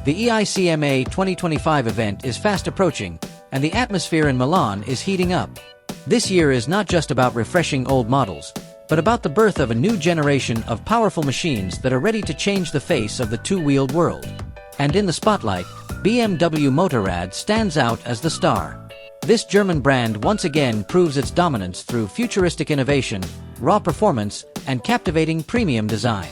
The Eicma 2025 event is fast approaching, and the atmosphere in Milan is heating up. This year is not just about refreshing old models, but about the birth of a new generation of powerful machines that are ready to change the face of the two-wheeled world. And in the spotlight, BMW Motorrad stands out as the star. This German brand once again proves its dominance through futuristic innovation, raw performance, and captivating premium design.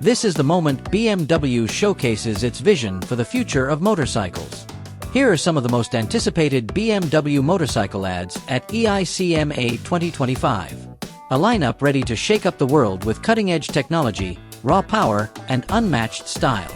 This is the moment BMW showcases its vision for the future of motorcycles. Here are some of the most anticipated BMW motorcycle ads at Eicma 2025. A lineup ready to shake up the world with cutting-edge technology, raw power, and unmatched style.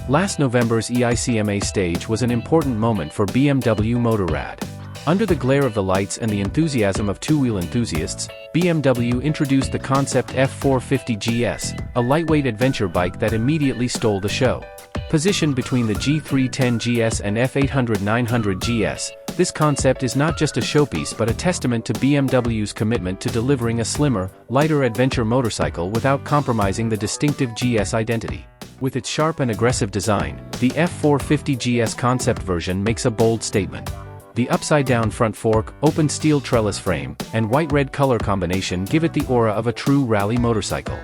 Last November's Eicma stage was an important moment for BMW Motorrad. Under the glare of the lights and the enthusiasm of two-wheel enthusiasts, BMW introduced the concept F450 GS, a lightweight adventure bike that immediately stole the show. Positioned between the G310 GS and F800-900 GS, this concept is not just a showpiece but a testament to BMW's commitment to delivering a slimmer, lighter adventure motorcycle without compromising the distinctive GS identity. With its sharp and aggressive design, the F450 GS concept version makes a bold statement. The upside-down front fork, open steel trellis frame, and white-red color combination give it the aura of a true rally motorcycle.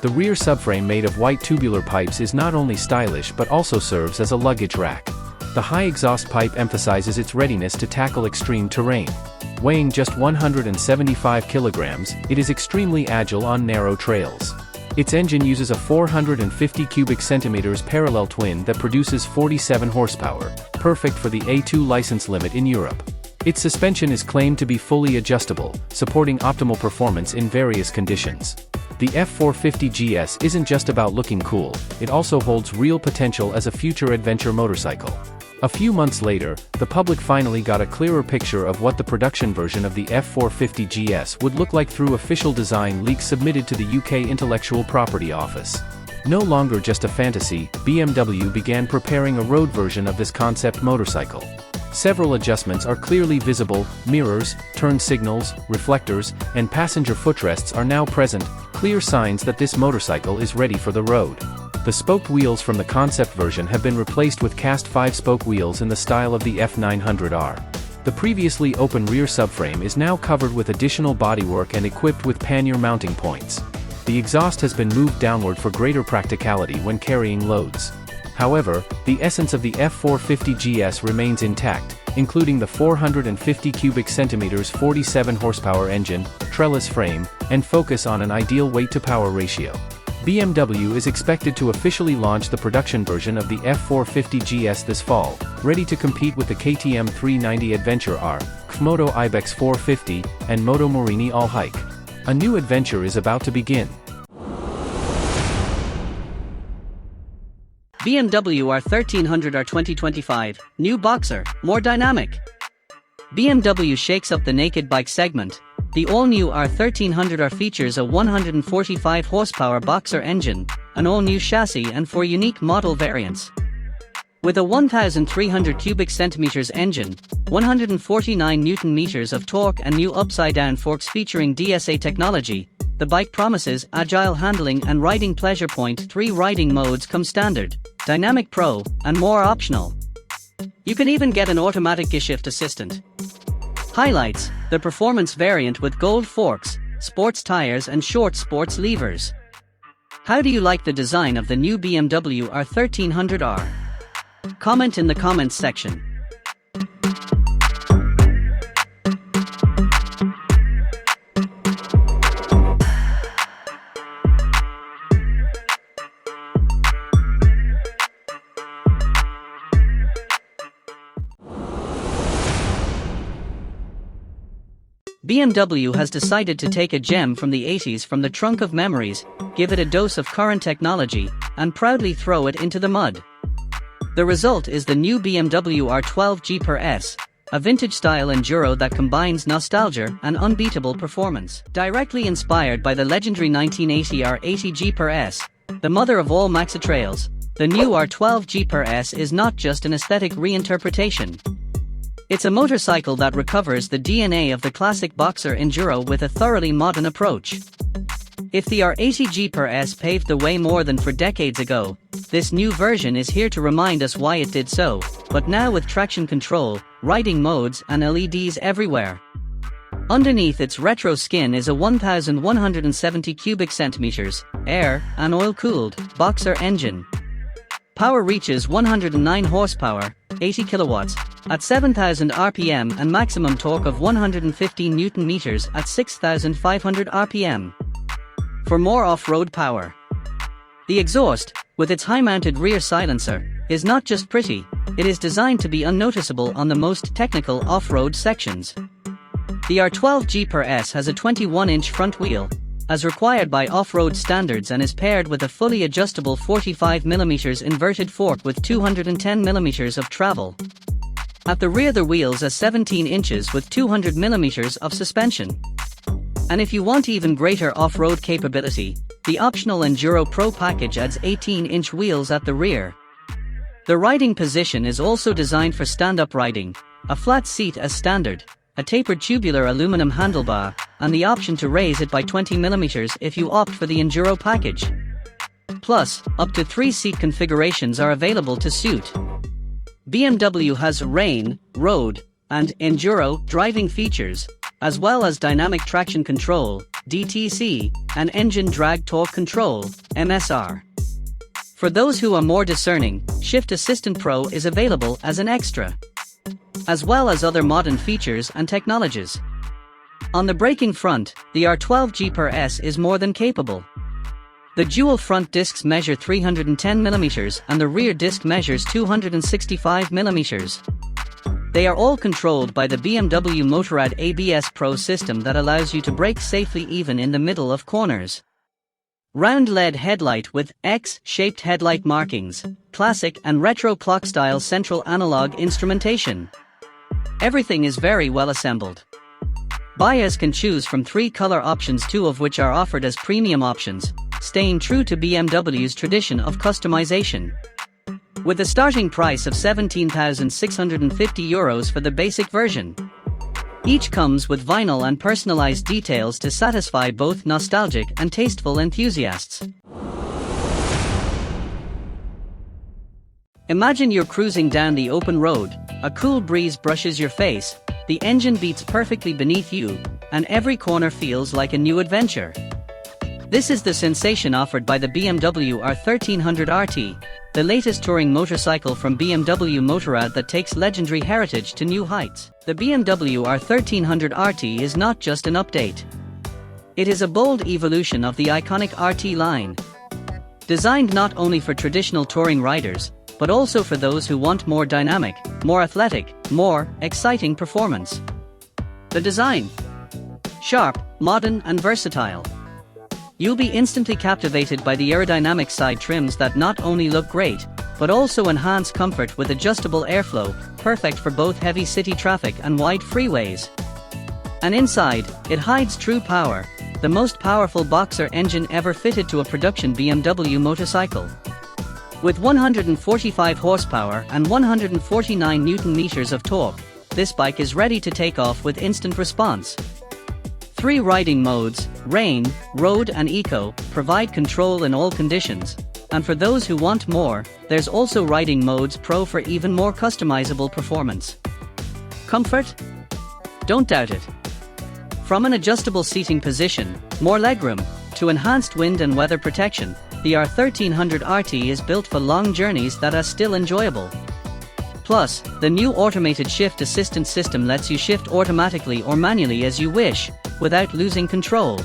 The rear subframe made of white tubular pipes is not only stylish but also serves as a luggage rack. The high exhaust pipe emphasizes its readiness to tackle extreme terrain. Weighing just 175 kilograms, it is extremely agile on narrow trails. Its engine uses a 450 cubic centimeters parallel twin that produces 47 horsepower, perfect for the A2 license limit in Europe. Its suspension is claimed to be fully adjustable, supporting optimal performance in various conditions. The F450 GS isn't just about looking cool, it also holds real potential as a future adventure motorcycle. A few months later, the public finally got a clearer picture of what the production version of the F450 GS would look like through official design leaks submitted to the UK Intellectual Property Office. No longer just a fantasy, BMW began preparing a road version of this concept motorcycle. Several adjustments are clearly visible: mirrors, turn signals, reflectors, and passenger footrests are now present, clear signs that this motorcycle is ready for the road. The spoked wheels from the concept version have been replaced with cast 5-spoke wheels in the style of the F900R. The previously open rear subframe is now covered with additional bodywork and equipped with pannier mounting points. The exhaust has been moved downward for greater practicality when carrying loads. However, the essence of the F450 GS remains intact, including the 450 cubic centimeters 47 horsepower engine, trellis frame, and focus on an ideal weight-to-power ratio. BMW is expected to officially launch the production version of the F450 GS this fall, ready to compete with the KTM 390 Adventure R, Moto Ibex 450, and Moto Morini All Hike. A new adventure is about to begin. BMW R1300R 2025, new Boxer, more dynamic. BMW shakes up the naked bike segment. The all-new R1300R features a 145 horsepower Boxer engine, an all-new chassis and 4 unique model variants. With a 1,300 cubic centimeters engine, 149 newton meters of torque and new upside-down forks featuring DSA technology, the bike promises agile handling and riding pleasure. 3 riding modes come standard, Dynamic Pro, and more optional. You can even get an automatic gear shift assistant. Highlights: the performance variant with gold forks, sports tires and short sports levers. How do you like the design of the new BMW R1300R? Comment in the comments section. BMW has decided to take a gem from the 80s from the trunk of memories, give it a dose of current technology, and proudly throw it into the mud. The result is the new BMW R12 G/S, a vintage-style enduro that combines nostalgia and unbeatable performance. Directly inspired by the legendary 1980 R80 G/S, the mother of all maxi trails, the new R12 G/S is not just an aesthetic reinterpretation. It's a motorcycle that recovers the DNA of the classic Boxer Enduro with a thoroughly modern approach. If the R80 G/S paved the way more than for decades ago, this new version is here to remind us why it did so, but now with traction control, riding modes and LEDs everywhere. Underneath its retro skin is a 1,170 cubic centimeters, air and oil-cooled, Boxer engine. Power reaches 109 horsepower, 80 kilowatts, at 7,000 RPM and maximum torque of 115 Newton meters at 6,500 RPM. For more off-road power. The exhaust, with its high-mounted rear silencer, is not just pretty, it is designed to be unnoticeable on the most technical off-road sections. The R12 G/S has a 21-inch front wheel, as required by off-road standards, and is paired with a fully adjustable 45mm inverted fork with 210mm of travel. At the rear the wheels are 17 inches with 200mm of suspension. And if you want even greater off-road capability, the optional Enduro Pro package adds 18-inch wheels at the rear. The riding position is also designed for stand-up riding, a flat seat as standard, a tapered tubular aluminum handlebar, and the option to raise it by 20mm if you opt for the Enduro package. Plus, up to 3 seat configurations are available to suit. BMW has rain, road, and Enduro driving features, as well as dynamic traction control, DTC, and engine drag torque control, MSR. For those who are more discerning, Shift Assistant Pro is available as an extra, as well as other modern features and technologies. On the braking front, the R12 G/S is more than capable. The dual front discs measure 310mm and the rear disc measures 265mm. They are all controlled by the BMW Motorrad ABS Pro system that allows you to brake safely even in the middle of corners. Round LED headlight with X-shaped headlight markings, classic and retro clock-style central analog instrumentation. Everything is very well assembled. Buyers can choose from 3 color options, 2 of which are offered as premium options, staying true to BMW's tradition of customization. With a starting price of €17,650 for the basic version. Each comes with vinyl and personalized details to satisfy both nostalgic and tasteful enthusiasts. Imagine you're cruising down the open road, a cool breeze brushes your face, the engine beats perfectly beneath you, and every corner feels like a new adventure. This is the sensation offered by the BMW R1300 RT, the latest touring motorcycle from BMW Motorrad that takes legendary heritage to new heights. The BMW R1300 RT is not just an update. It is a bold evolution of the iconic RT line. Designed not only for traditional touring riders, but also for those who want more dynamic, more athletic, more exciting performance. The design: sharp, modern, and versatile. You'll be instantly captivated by the aerodynamic side trims that not only look great, but also enhance comfort with adjustable airflow, perfect for both heavy city traffic and wide freeways. And inside, it hides true power, the most powerful Boxer engine ever fitted to a production BMW motorcycle. With 145 horsepower and 149 Newton meters of torque, this bike is ready to take off with instant response. 3 riding modes, Rain, Road and Eco, provide control in all conditions, and for those who want more, there's also Riding Modes Pro for even more customizable performance. Comfort? Don't doubt it. From an adjustable seating position, more legroom, to enhanced wind and weather protection, the R1300 RT is built for long journeys that are still enjoyable. Plus, the new automated shift assistance system lets you shift automatically or manually as you wish, without losing control.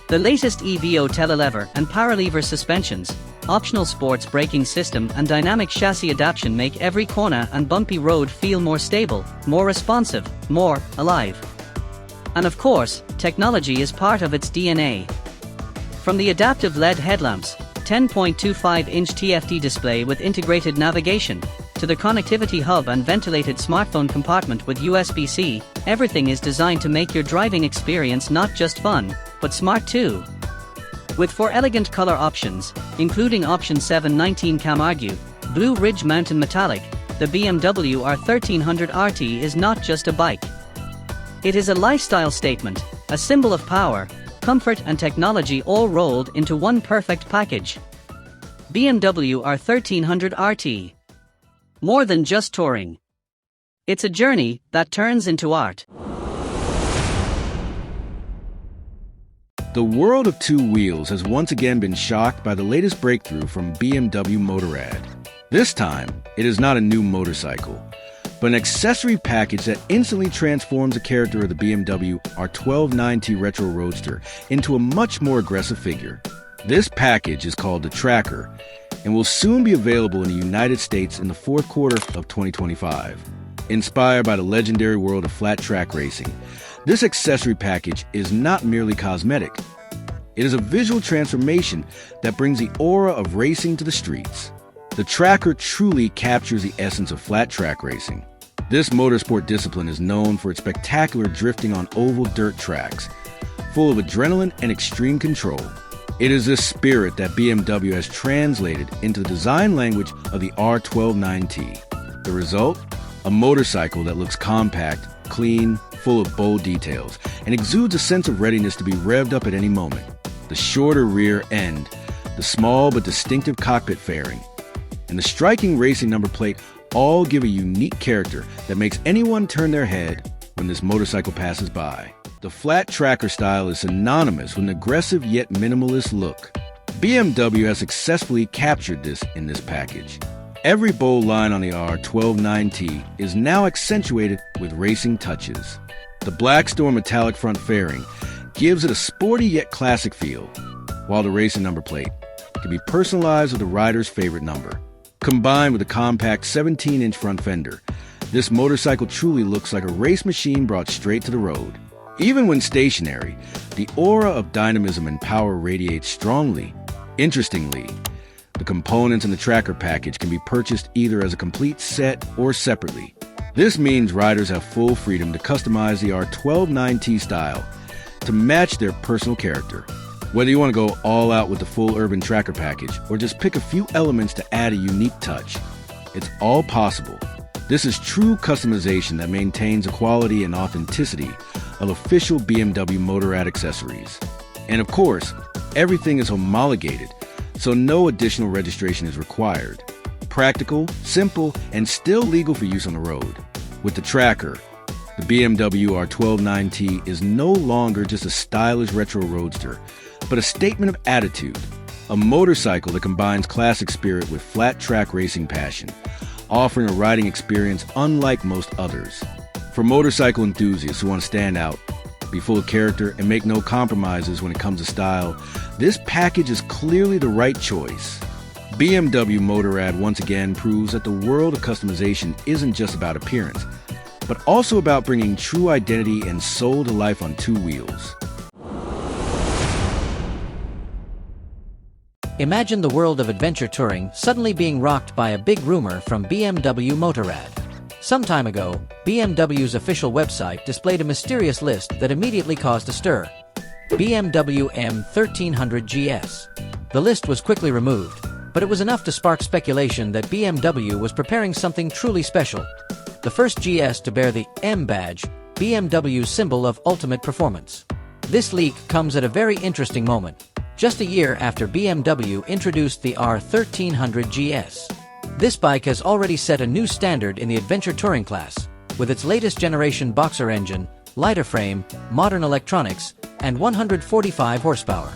The latest EVO telelever and paralever suspensions, optional sports braking system and dynamic chassis adaptation make every corner and bumpy road feel more stable, more responsive, more alive. And of course, technology is part of its DNA. From the adaptive LED headlamps, 10.25-inch TFT display with integrated navigation, to the connectivity hub and ventilated smartphone compartment with USB-C, everything is designed to make your driving experience not just fun, but smart too. With 4 elegant color options, including option 719 Camargue, Blue Ridge Mountain Metallic, the BMW R1300 RT is not just a bike. It is a lifestyle statement, a symbol of power, comfort and technology all rolled into one perfect package. BMW R1300 RT. More than just touring. It's a journey that turns into art. The world of two wheels has once again been shocked by the latest breakthrough from BMW Motorrad. This time, it is not a new motorcycle, but an accessory package that instantly transforms the character of the BMW R1290 Retro Roadster into a much more aggressive figure. This package is called the Tracker and will soon be available in the United States in the fourth quarter of 2025. Inspired by the legendary world of flat track racing, this accessory package is not merely cosmetic. It is a visual transformation that brings the aura of racing to the streets. The Tracker truly captures the essence of flat track racing. This motorsport discipline is known for its spectacular drifting on oval dirt tracks, full of adrenaline and extreme control. It is this spirit that BMW has translated into the design language of the R1290. The result? A motorcycle that looks compact, clean, full of bold details, and exudes a sense of readiness to be revved up at any moment. The shorter rear end, the small but distinctive cockpit fairing, and the striking racing number plate all give a unique character that makes anyone turn their head when this motorcycle passes by. The flat tracker style is synonymous with an aggressive yet minimalist look. BMW has successfully captured this in this package. Every bold line on the R129T is now accentuated with racing touches. The Blackstone metallic front fairing gives it a sporty yet classic feel, while the racing number plate can be personalized with the rider's favorite number. Combined with a compact 17-inch front fender, this motorcycle truly looks like a race machine brought straight to the road. Even when stationary, the aura of dynamism and power radiates strongly. Interestingly, the components in the Tracker package can be purchased either as a complete set or separately. This means riders have full freedom to customize the R129T style to match their personal character. Whether you want to go all out with the full urban Tracker package or just pick a few elements to add a unique touch, it's all possible. This is true customization that maintains the quality and authenticity of official BMW Motorrad accessories. And of course, everything is homologated, so no additional registration is required. Practical, simple, and still legal for use on the road. With the Tracker, the BMW R129T is no longer just a stylish retro roadster, but a statement of attitude, a motorcycle that combines classic spirit with flat track racing passion, offering a riding experience unlike most others. For motorcycle enthusiasts who want to stand out, be full of character, and make no compromises when it comes to style, this package is clearly the right choice. BMW Motorrad once again proves that the world of customization isn't just about appearance, but also about bringing true identity and soul to life on two wheels. Imagine the world of adventure touring suddenly being rocked by a big rumor from BMW Motorrad. Some time ago, BMW's official website displayed a mysterious list that immediately caused a stir. BMW M1300 GS. The list was quickly removed, but it was enough to spark speculation that BMW was preparing something truly special. The first GS to bear the M badge, BMW's symbol of ultimate performance. This leak comes at a very interesting moment, just a year after BMW introduced the R1300 GS. This bike has already set a new standard in the adventure touring class, with its latest generation boxer engine, lighter frame, modern electronics, and 145 horsepower.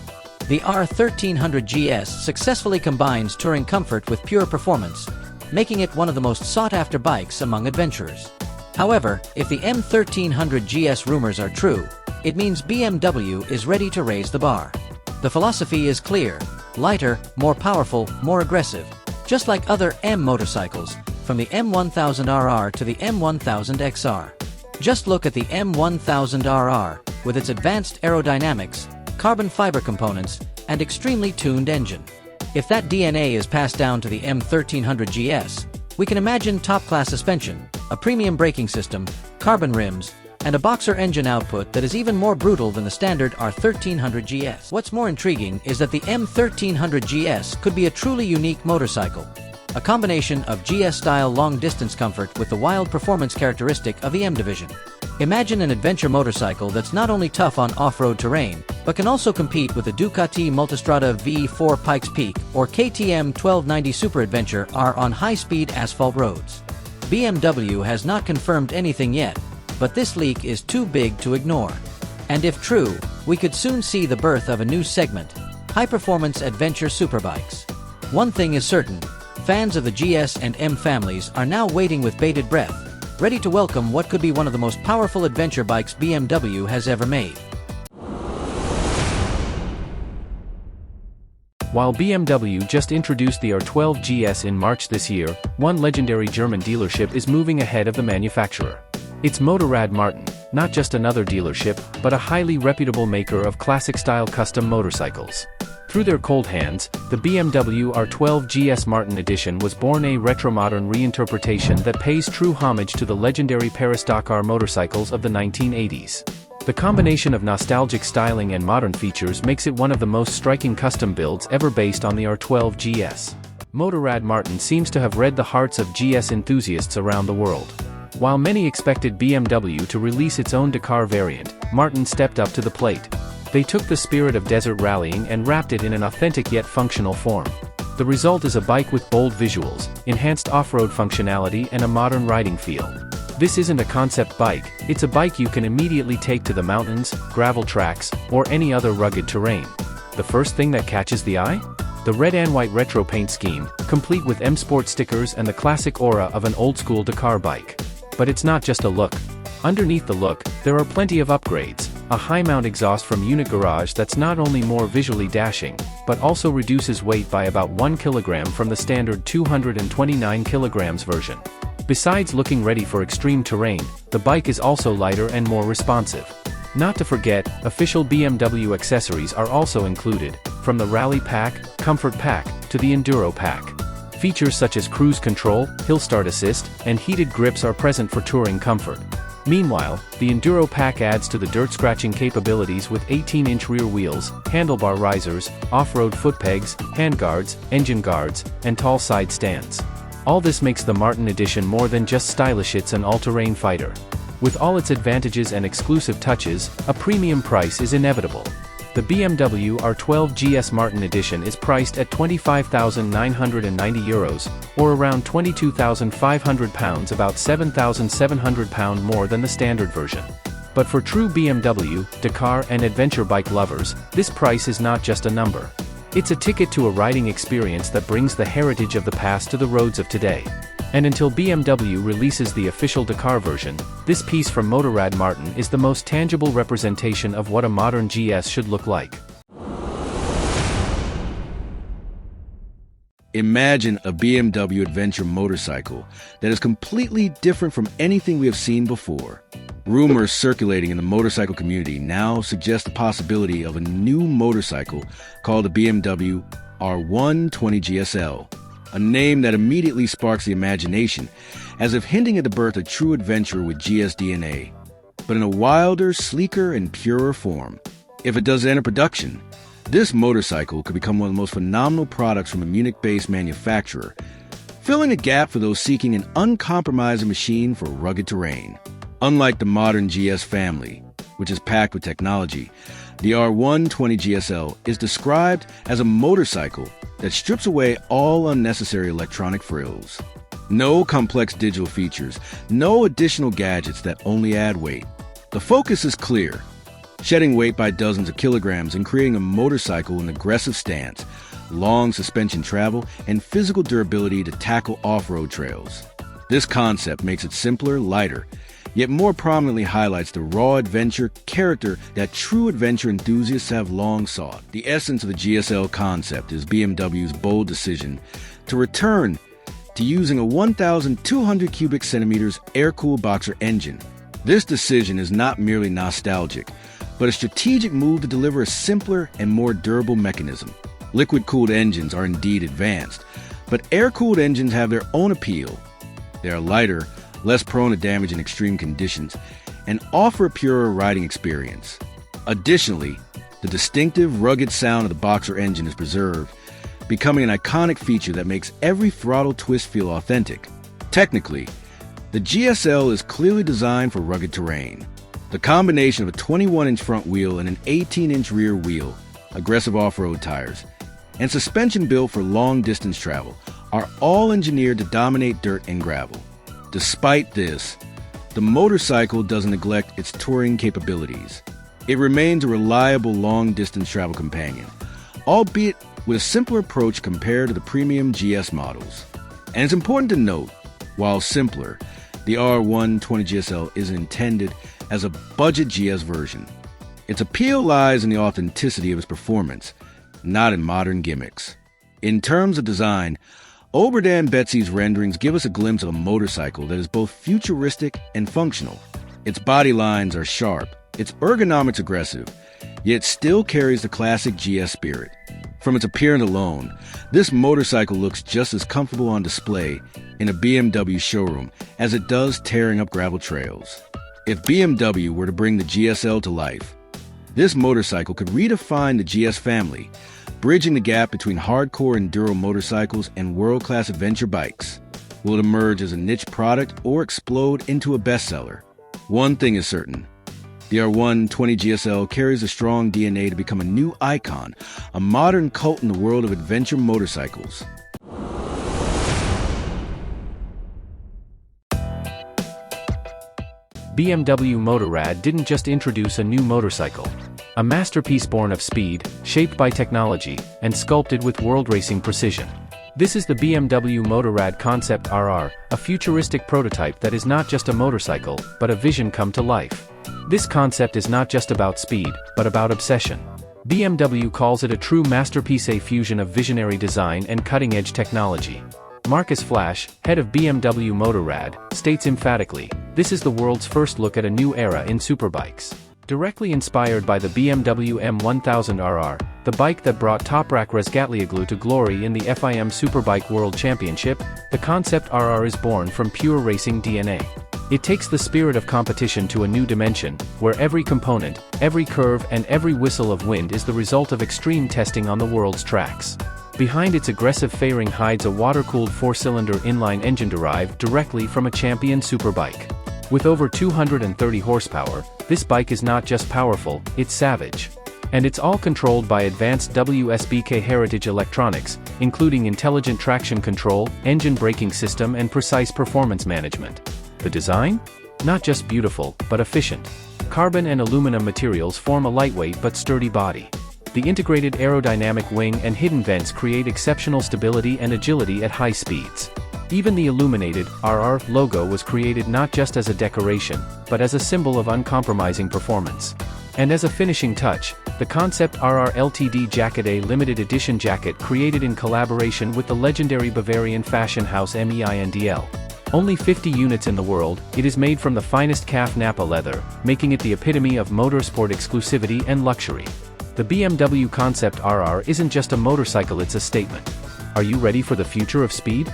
The R1300 GS successfully combines touring comfort with pure performance, making it one of the most sought-after bikes among adventurers. However, if the M1300 GS rumors are true, it means BMW is ready to raise the bar. The philosophy is clear: lighter, more powerful, more aggressive. Just like other M motorcycles, from the M1000RR to the M1000XR. Just look at the M1000RR, with its advanced aerodynamics, carbon fiber components, and extremely tuned engine. If that DNA is passed down to the M1300 GS, we can imagine top-class suspension, a premium braking system, carbon rims, and a boxer engine output that is even more brutal than the standard R1300 GS. What's more intriguing is that the M1300 GS could be a truly unique motorcycle. a combination of GS-style long-distance comfort with the wild performance characteristic of the M division. Imagine an adventure motorcycle that's not only tough on off-road terrain, but can also compete with the Ducati Multistrada V4 Pikes Peak or KTM 1290 Super Adventure R on high-speed asphalt roads. BMW has not confirmed anything yet, but this leak is too big to ignore. And if true, we could soon see the birth of a new segment, high-performance adventure superbikes. One thing is certain, fans of the GS and M families are now waiting with bated breath, ready to welcome what could be one of the most powerful adventure bikes BMW has ever made. While BMW just introduced the R12 GS in March this year, one legendary German dealership is moving ahead of the manufacturer. It's Motorrad Martin, not just another dealership, but a highly reputable maker of classic-style custom motorcycles. Through their cold hands, the BMW R12 GS Martin Edition was born a retro-modern reinterpretation that pays true homage to the legendary Paris-Dakar motorcycles of the 1980s. The combination of nostalgic styling and modern features makes it one of the most striking custom builds ever based on the R12 GS. Motorrad Martin seems to have read the hearts of GS enthusiasts around the world. While many expected BMW to release its own Dakar variant, Martin stepped up to the plate. They took the spirit of desert rallying and wrapped it in an authentic yet functional form. The result is a bike with bold visuals, enhanced off-road functionality and a modern riding feel. This isn't a concept bike, it's a bike you can immediately take to the mountains, gravel tracks, or any other rugged terrain. The first thing that catches the eye? The red and white retro paint scheme, complete with M Sport stickers and the classic aura of an old-school Dakar bike. But it's not just a look. Underneath the look, there are plenty of upgrades. A high-mount exhaust from Unit Garage that's not only more visually dashing, but also reduces weight by about 1 kilogram from the standard 229 kilograms version. Besides looking ready for extreme terrain, the bike is also lighter and more responsive. Not to forget, official BMW accessories are also included, from the Rally Pack, Comfort Pack, to the Enduro Pack. Features such as cruise control, hill start assist, and heated grips are present for touring comfort. Meanwhile, the Enduro Pack adds to the dirt-scratching capabilities with 18-inch rear wheels, handlebar risers, off-road foot pegs, handguards, engine guards, and tall side stands. All this makes the Martin Edition more than just stylish, it's an all-terrain fighter. With all its advantages and exclusive touches, a premium price is inevitable. The BMW R12 GS Martin Edition is priced at €25,990, or around £22,500, about £7,700 more than the standard version. But for true BMW, Dakar and adventure bike lovers, this price is not just a number. It's a ticket to a riding experience that brings the heritage of the past to the roads of today. And until BMW releases the official Dakar version, this piece from Motorrad Martin is the most tangible representation of what a modern GS should look like. Imagine a BMW adventure motorcycle that is completely different from anything we have seen before. Rumors circulating in the motorcycle community now suggest the possibility of a new motorcycle called the BMW R120 GSL, a name that immediately sparks the imagination, as if hinting at the birth of true adventure with GS DNA, but in a wilder, sleeker, and purer form. If it does enter production, this motorcycle could become one of the most phenomenal products from a Munich-based manufacturer, filling a gap for those seeking an uncompromising machine for rugged terrain. Unlike the modern GS family, which is packed with technology, the R120 GSL is described as a motorcycle that strips away all unnecessary electronic frills. No complex digital features, no additional gadgets that only add weight. The focus is clear, shedding weight by dozens of kilograms and creating a motorcycle with an aggressive stance, long suspension travel, and physical durability to tackle off-road trails. This concept makes it simpler, lighter, yet more prominently highlights the raw adventure character that true adventure enthusiasts have long sought. The essence of the GSL concept is BMW's bold decision to return to using a 1,200 cubic centimeters air-cooled boxer engine. This decision is not merely nostalgic, but a strategic move to deliver a simpler and more durable mechanism. Liquid-cooled engines are indeed advanced, but air-cooled engines have their own appeal. They are lighter, less prone to damage in extreme conditions, and offer a purer riding experience. Additionally, the distinctive, rugged sound of the boxer engine is preserved, becoming an iconic feature that makes every throttle twist feel authentic. Technically, the GSL is clearly designed for rugged terrain. The combination of a 21-inch front wheel and an 18-inch rear wheel, aggressive off-road tires, and suspension built for long-distance travel are all engineered to dominate dirt and gravel. Despite this, the motorcycle doesn't neglect its touring capabilities. It remains a reliable long-distance travel companion, albeit with a simpler approach compared to the premium GS models. And it's important to note, while simpler, the R120 GSL is intended as a budget GS version. Its appeal lies in the authenticity of its performance, not in modern gimmicks. In terms of design, Oberdam Betsy's renderings give us a glimpse of a motorcycle that is both futuristic and functional. Its body lines are sharp, its ergonomics aggressive, yet still carries the classic GS spirit. From its appearance alone, this motorcycle looks just as comfortable on display in a BMW showroom as it does tearing up gravel trails. If BMW were to bring the GSL to life, this motorcycle could redefine the GS family, bridging the gap between hardcore enduro motorcycles and world-class adventure bikes. Will it emerge as a niche product or explode into a bestseller? One thing is certain. The R120 GSL carries a strong DNA to become a new icon, a modern cult in the world of adventure motorcycles. BMW Motorrad didn't just introduce a new motorcycle. A masterpiece born of speed, shaped by technology, and sculpted with world racing precision. This is the BMW Motorrad Concept RR, a futuristic prototype that is not just a motorcycle, but a vision come to life. This concept is not just about speed, but about obsession. BMW calls it a true masterpiece, a fusion of visionary design and cutting-edge technology. Marcus Flash, head of BMW Motorrad, states emphatically, "This is the world's first look at a new era in superbikes." Directly inspired by the BMW M1000 RR, the bike that brought Toprak Razgatlioglu to glory in the FIM Superbike World Championship, the Concept RR is born from pure racing DNA. It takes the spirit of competition to a new dimension, where every component, every curve and every whistle of wind is the result of extreme testing on the world's tracks. Behind its aggressive fairing hides a water-cooled 4-cylinder inline engine derived directly from a champion superbike. With over 230 horsepower, this bike is not just powerful, it's savage. And it's all controlled by advanced WSBK heritage electronics, including intelligent traction control, engine braking system and precise performance management. The design? Not just beautiful, but efficient. Carbon and aluminum materials form a lightweight but sturdy body. The integrated aerodynamic wing and hidden vents create exceptional stability and agility at high speeds. Even the illuminated RR logo was created not just as a decoration, but as a symbol of uncompromising performance. And as a finishing touch, the Concept RR Ltd Jacket, a limited edition jacket created in collaboration with the legendary Bavarian fashion house MEINDL. Only 50 units in the world, it is made from the finest calf nappa leather, making it the epitome of motorsport exclusivity and luxury. The BMW Concept RR isn't just a motorcycle, it's a statement. Are you ready for the future of speed?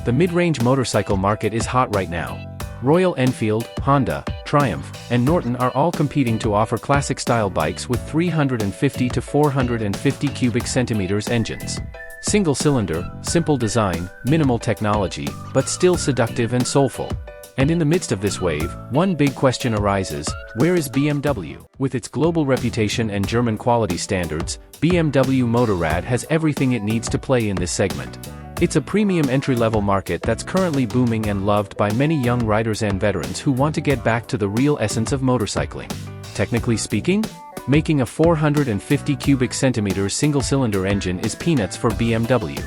The mid-range motorcycle market is hot right now. Royal Enfield, Honda, Triumph, and Norton are all competing to offer classic-style bikes with 350 to 450 cubic centimeters engines. Single-cylinder, simple design, minimal technology, but still seductive and soulful. And in the midst of this wave, one big question arises: where is BMW? With its global reputation and German quality standards, BMW Motorrad has everything it needs to play in this segment. It's a premium entry-level market that's currently booming and loved by many young riders and veterans who want to get back to the real essence of motorcycling. Technically speaking, making a 450 cubic centimeters single-cylinder engine is peanuts for BMW.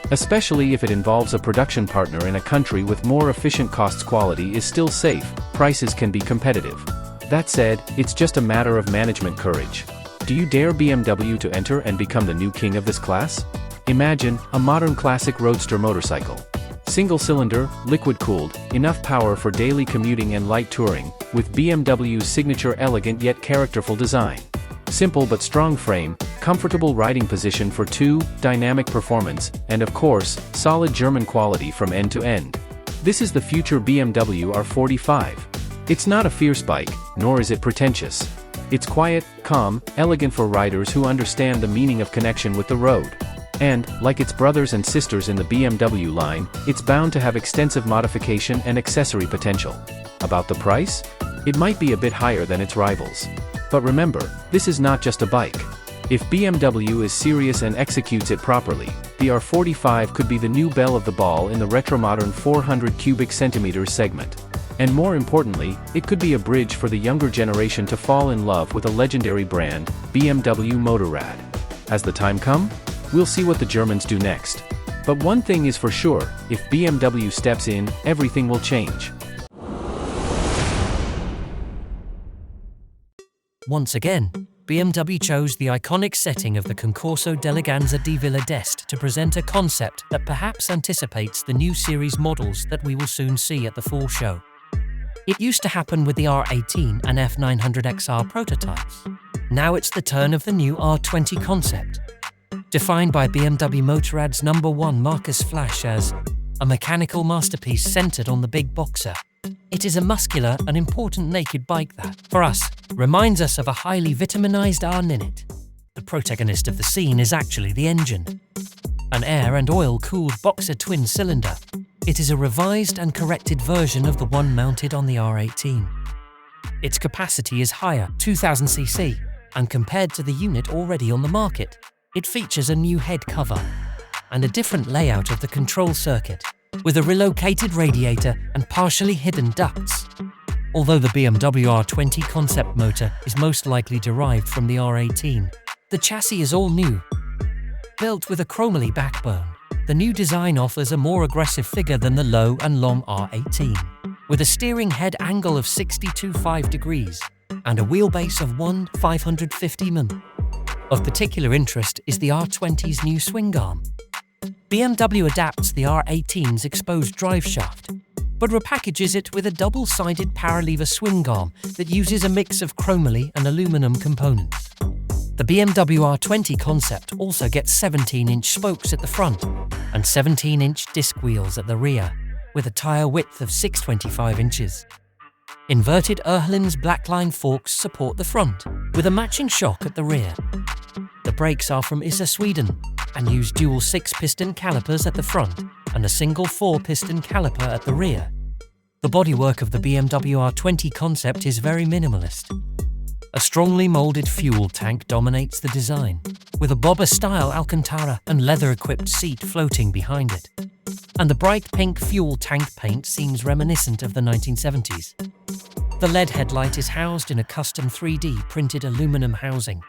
Especially if it involves a production partner in a country with more efficient costs. Quality is still safe, prices can be competitive. That said, it's just a matter of management courage. Do you dare BMW to enter and become the new king of this class? Imagine a modern classic roadster motorcycle. Single-cylinder, liquid-cooled, enough power for daily commuting and light touring, with BMW's signature elegant yet characterful design. Simple but strong frame, comfortable riding position for two, dynamic performance, and of course, solid German quality from end to end. This is the future BMW R45. It's not a fierce bike, nor is it pretentious. It's quiet, calm, elegant for riders who understand the meaning of connection with the road. And, like its brothers and sisters in the BMW line, it's bound to have extensive modification and accessory potential. About the price? It might be a bit higher than its rivals. But remember, this is not just a bike. If BMW is serious and executes it properly, the R45 could be the new belle of the ball in the retromodern 400 cubic centimeters segment. And more importantly, it could be a bridge for the younger generation to fall in love with a legendary brand, BMW Motorrad. As the time comes, we'll see what the Germans do next. But one thing is for sure, if BMW steps in, everything will change. Once again, BMW chose the iconic setting of the Concorso d'Eleganza di Villa d'Este to present a concept that perhaps anticipates the new series models that we will soon see at the fall show. It used to happen with the R18 and F900XR prototypes. Now it's the turn of the new R20 concept. Defined by BMW Motorrad's #1 Marcus Flash as a mechanical masterpiece centered on the big boxer, it is a muscular and important naked bike that, for us, reminds us of a highly vitaminized R-Ninit. The protagonist of the scene is actually the engine. An air and oil-cooled boxer twin-cylinder, it is a revised and corrected version of the one mounted on the R18. Its capacity is higher, 2000 cc, and compared to the unit already on the market, it features a new head cover and a different layout of the control circuit, with a relocated radiator and partially hidden ducts. Although the BMW R20 concept motor is most likely derived from the R18, the chassis is all new. Built with a chromoly backbone, the new design offers a more aggressive figure than the low and long R18, with a steering head angle of 62.5 degrees and a wheelbase of 1,550 mm. Of particular interest is the R20's new swing arm. BMW adapts the R18's exposed driveshaft, but repackages it with a double-sided paralever swing arm that uses a mix of chromoly and aluminum components. The BMW R20 concept also gets 17-inch spokes at the front and 17-inch disc wheels at the rear, with a tyre width of 625 inches. Inverted Erhlins blackline forks support the front, with a matching shock at the rear. The brakes are from Issa, Sweden, and use dual 6-piston calipers at the front and a single 4-piston caliper at the rear. The bodywork of the BMW R20 concept is very minimalist. A strongly molded fuel tank dominates the design, with a Bobber-style Alcantara and leather-equipped seat floating behind it. And the bright pink fuel tank paint seems reminiscent of the 1970s. The LED headlight is housed in a custom 3D printed aluminum housing,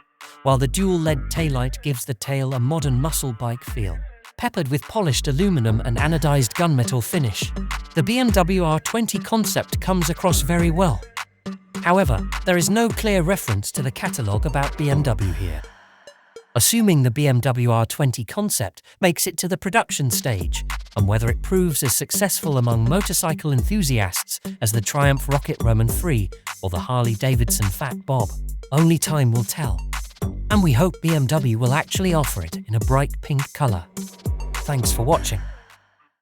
while the dual LED taillight gives the tail a modern muscle bike feel, peppered with polished aluminum and anodized gunmetal finish. The BMW R20 concept comes across very well. However, there is no clear reference to the catalogue about BMW here. Assuming the BMW R20 concept makes it to the production stage, and whether it proves as successful among motorcycle enthusiasts as the Triumph Rocket Roman 3 or the Harley-Davidson Fat Bob, only time will tell. And we hope BMW will actually offer it in a bright pink colour. Thanks for watching.